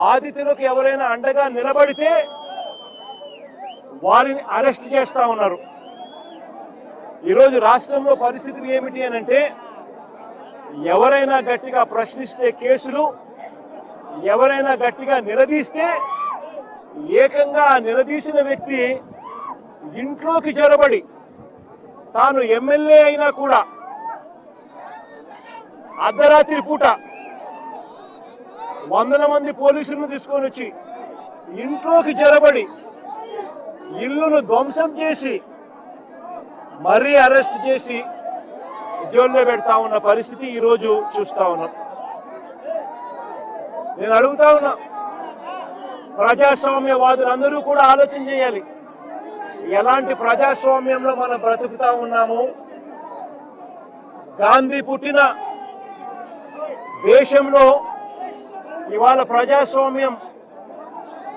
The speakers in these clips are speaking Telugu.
బాధితులకు ఎవరైనా అండగా నిలబడితే వారిని అరెస్ట్ చేస్తా ఉన్నారు. ఈరోజు రాష్ట్రంలో పరిస్థితులు ఏమిటి అని అంటే, ఎవరైనా గట్టిగా ప్రశ్నిస్తే కేసులు, ఎవరైనా గట్టిగా నిలదీస్తే ఏకంగా నిలదీసిన వ్యక్తి ఇంట్లోకి జొరబడి తాను ఎమ్మెల్యే అయినా కూడా అర్ధరాత్రి పూట వందల మంది పోలీసులను తీసుకొని వచ్చి ఇంట్లోకి జొరబడి ఇల్లును ధ్వంసం చేసి మరీ అరెస్ట్ చేసి జైల్లో పెడతా ఉన్న పరిస్థితి ఈరోజు చూస్తా ఉన్నాం. నేను అడుగుతా ఉన్నా, ప్రజాస్వామ్యవాదులందరూ కూడా ఆలోచన చేయాలి. ఎలాంటి ప్రజాస్వామ్యంలో మనం బ్రతుకుతా ఉన్నాము? గాంధీ పుట్టిన దేశంలో ఇవాళ ప్రజాస్వామ్యం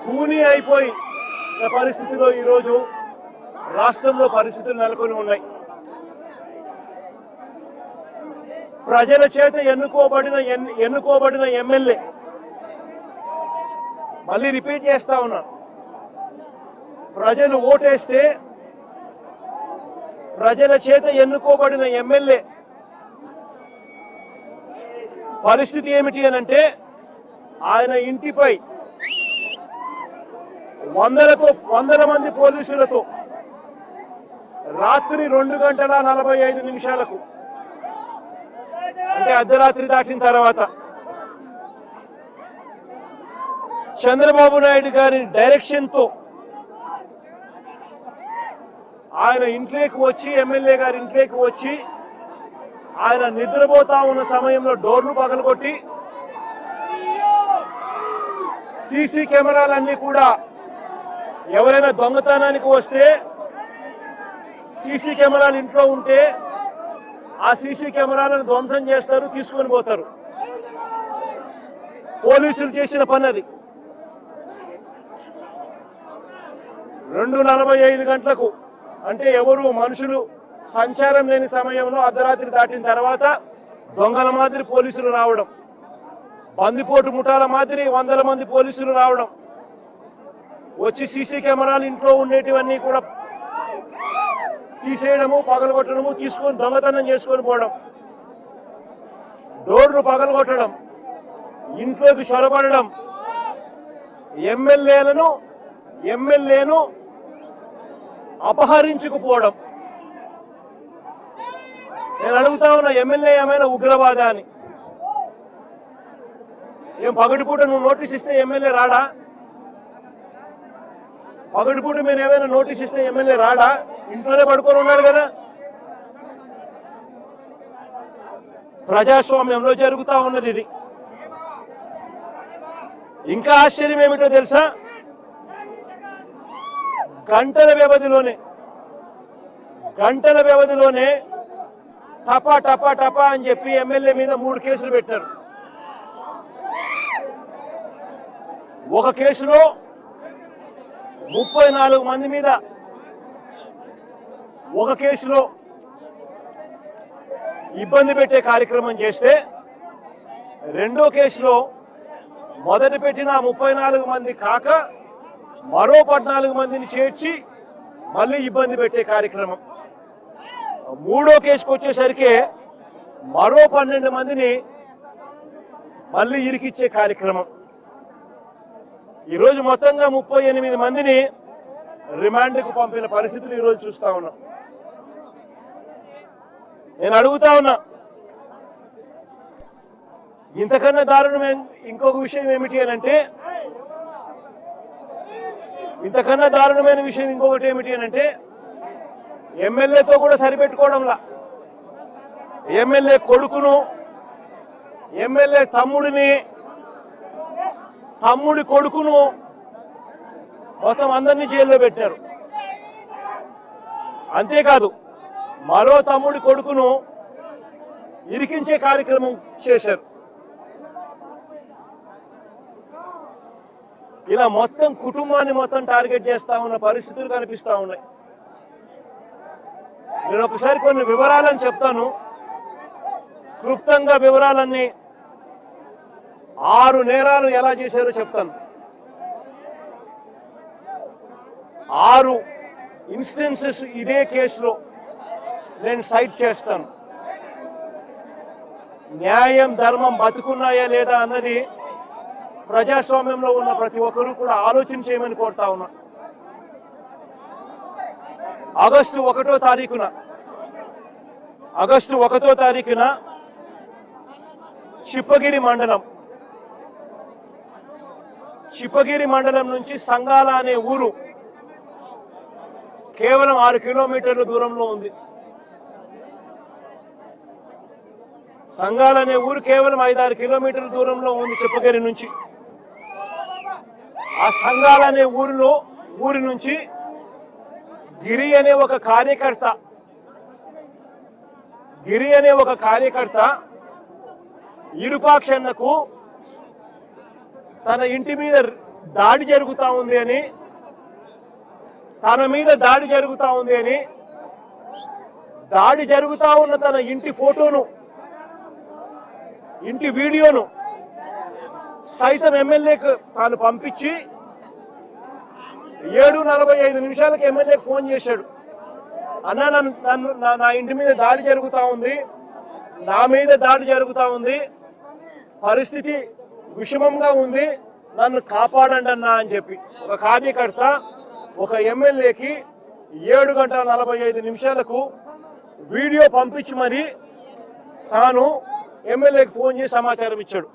కూని అయిపోయి పరిస్థితిలో ఈరోజు రాష్ట్రంలో పరిస్థితులు నెలకొని ఉన్నాయి. ప్రజల చేత ఎన్నుకోబడిన ఎమ్మెల్యే, మళ్ళీ రిపీట్ చేస్తా ఉన్నా, ప్రజలు ఓటేస్తే ప్రజల చేత ఎన్నుకోబడిన ఎమ్మెల్యే పరిస్థితి ఏమిటి అని అంటే, ఆయన ఇంటిపై వందల మంది పోలీసులతో రాత్రి 2:45 అంటే అర్ధరాత్రి దాటిన తర్వాత చంద్రబాబు నాయుడు గారి డైరెక్షన్ తో ఆయన ఇంట్లోకి వచ్చి, ఎమ్మెల్యే గారి ఇంట్లోకి వచ్చి, ఆయన నిద్రపోతా ఉన్న సమయంలో డోర్లు పగలగొట్టి సీసీ కెమెరాలన్నీ కూడా ఎవరైనా దొంగతనానికి వస్తే సీసీ కెమెరాలు ఇంట్లో ఉంటే ఆ సీసీ కెమెరాలను ధ్వంసం చేస్తారు, తీసుకొని పోతారు. పోలీసులు చేసిన పని అది. 2:45 అంటే ఎవరు మనుషులు సంచారం లేని సమయంలో అర్ధరాత్రి దాటిన తర్వాత దొంగల మాదిరి పోలీసులు రావడం, బందిపోటు ముఠాల మాదిరి వందల మంది పోలీసులు రావడం, వచ్చి సీసీ కెమెరాలు ఇంట్లో ఉండేటివన్నీ కూడా తీసేయడము, పగలగొట్టడము, తీసుకొని దొంగతనం చేసుకొని పోవడం, డోర్లు పగలగొట్టడం, ఇంట్లోకి చొరబడడం, ఎమ్మెల్యేను అపహరించుకుపోవడం. నేను అడుగుతా ఉన్నా, ఎమ్మెల్యే ఏమైనా ఉగ్రవాదా అని? ఏం పగటిపూట నువ్వు నోటీస్ ఇస్తే ఎమ్మెల్యే రాడా? పగటిపూట మీరు ఏమైనా నోటీస్ ఇస్తే ఎమ్మెల్యే రాడా? ఇంట్లోనే పడుకొని ఉన్నాడు కదా. ప్రజాస్వామ్యంలో జరుగుతా ఉన్నది ఇది. ఇంకా ఆశ్చర్యం ఏమిటో తెలుసా? గంటల వ్యవధిలోనే టపా టపా టపా అని చెప్పి ఎమ్మెల్యే మీద 3 కేసులు పెట్టారు. ఒక కేసులో 34 మంది మీద, ఒక కేసులో ఇబ్బంది పెట్టే కార్యక్రమం చేస్తే, రెండో కేసులో మొదట పెట్టిన 34 మంది కాక మరో 14 మందిని చేర్చి మళ్ళీ ఇబ్బంది పెట్టే కార్యక్రమం. మూడో కేసుకు వచ్చేసరికి మరో 12 మందిని మళ్ళీ ఇరికిచ్చే కార్యక్రమం. ఈరోజు మొత్తంగా 38 మందిని రిమాండ్కు పంపిన పరిస్థితులు ఈరోజు చూస్తా ఉన్నాం. నేను అడుగుతా ఉన్నా, ఇంతకన్నా దారుణమైన ఇంకొక విషయం ఏమిటి అని అంటే, ఎమ్మెల్యేతో కూడా సరిపెట్టుకోవడంలా, ఎమ్మెల్యే కొడుకును, ఎమ్మెల్యే తమ్ముడి కొడుకును మొత్తం అందరినీ జైల్లో పెట్టారు. అంతేకాదు, మరో తమ్ముడి కొడుకును ఇరికించే కార్యక్రమం చేశారు. ఇలా మొత్తం కుటుంబాన్ని మొత్తం టార్గెట్ చేస్తా ఉన్న పరిస్థితులు కనిపిస్తా ఉన్నాయి. నేను ఒకసారి కొన్ని వివరాలను చెప్తాను, క్లుప్తంగా వివరాలన్నీ 6 నేరాలు ఎలా చేశారో చెప్తాను. 6 ఇన్స్టెన్సెస్ ఇదే కేసులో నేను సైట్ చేస్తాను. న్యాయం ధర్మం బతుకున్నాయా లేదా అన్నది ప్రజాస్వామ్యంలో ఉన్న ప్రతి ఒక్కరూ కూడా ఆలోచన చేయమని కోరుతా ఉన్నా. ఆగస్టు 1వ తారీఖున చిప్పగిరి మండలం నుంచి సంగాల అనే ఊరు కేవలం 6 కిలోమీటర్ల దూరంలో ఉంది. సంగాల అనే ఊరు కేవలం 5-6 కిలోమీటర్ల దూరంలో ఉంది చిప్పగిరి నుంచి. ఆ సంగాల అనే ఊరి నుంచి గిరి అనే ఒక కార్యకర్త ఇరుపాక్షన్నకు తన ఇంటి మీద దాడి జరుగుతా ఉంది అని, దాడి జరుగుతా ఉన్న తన ఇంటి ఫోటోను, ఇంటి వీడియోను సైతం ఎమ్మెల్యేకు తాను పంపించి 7:45 ఎమ్మెల్యేకి ఫోన్ చేశాడు. అన్నా, నా ఇంటి మీద దాడి జరుగుతా ఉంది, నా మీద దాడి జరుగుతా ఉంది, పరిస్థితి విషమంగా ఉంది, నన్ను కాపాడండి అన్నా అని చెప్పి ఒక కార్యకర్త ఒక ఎమ్మెల్యేకి 7:45 వీడియో పంపించి మరి తాను ఎమ్మెల్యేకి ఫోన్ చేసి సమాచారం ఇచ్చాడు.